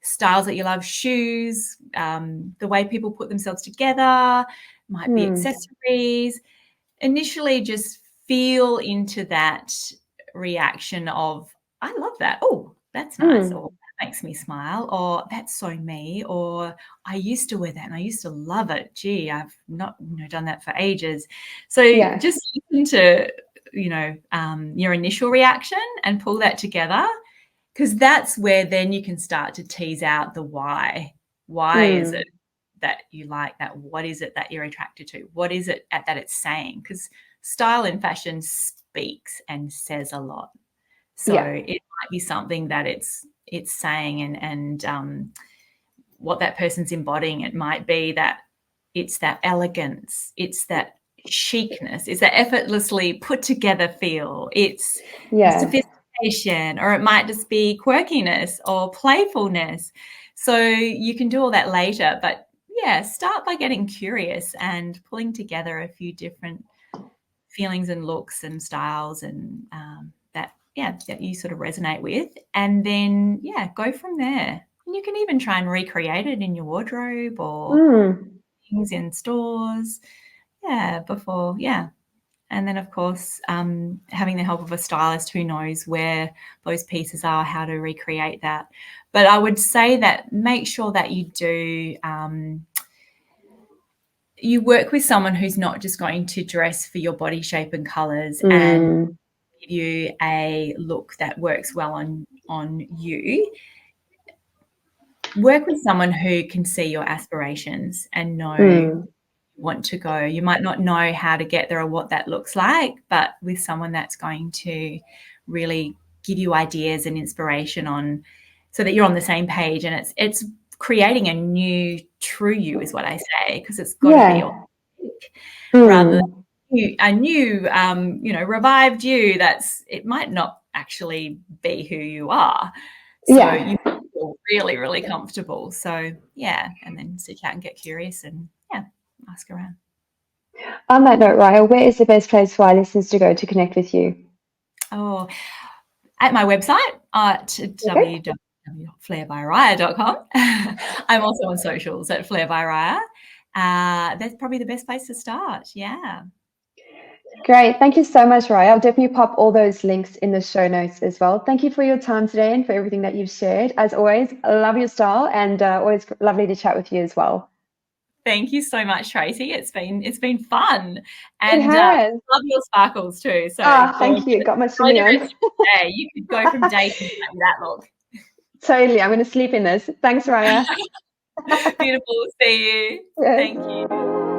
styles that you love, shoes, the way people put themselves together, might be accessories. Initially, just feel into that reaction of, I love that. Oh, that's nice. Or makes me smile, or that's so me, or I used to wear that and I used to love it. Gee, I've not done that for ages. So just listen to your initial reaction and pull that together, because that's where then you can start to tease out the why. Why is it that you like that? What is it that you're attracted to? What is it that it's saying? Because style and fashion speaks and says a lot. So it might be something that it's saying, and what that person's embodying. It might be that it's that elegance, it's that chicness, it's that effortlessly put together feel, it's sophistication, or it might just be quirkiness or playfulness. So you can do all that later, but start by getting curious and pulling together a few different feelings and looks and styles and that you sort of resonate with, and then go from there. And you can even try and recreate it in your wardrobe or things in stores before and then of course having the help of a stylist who knows where those pieces are, how to recreate that. But I would say that make sure that you do you work with someone who's not just going to dress for your body shape and colours and give you a look that works well on you. Work with someone who can see your aspirations and know you want to go. You might not know how to get there or what that looks like, but with someone that's going to really give you ideas and inspiration on, so that you're on the same page, and it's creating a new true you is what I say, because it's got to be authentic rather than a new revived you. It might not actually be who you are. So you feel really, really comfortable. So yeah, and then sit out and get curious and ask around. On that note, Ryah, where is the best place for our listeners to go to connect with you? Oh, at my website at www.flairbyrya.com. I'm also on socials at Flair by Ryah. That's probably the best place to start. Yeah. Great. Thank you so much, Ryah. I'll definitely pop all those links in the show notes as well. Thank you for your time today and for everything that you've shared. As always, I love your style, and always lovely to chat with you as well. Thank you so much, Tracy. It's been fun, and it has. Love your sparkles too. So thank you. Got my swimming on. You could go from day to night with that look. Totally. I'm going to sleep in this. Thanks, Ryah. Beautiful. See you. Thank you.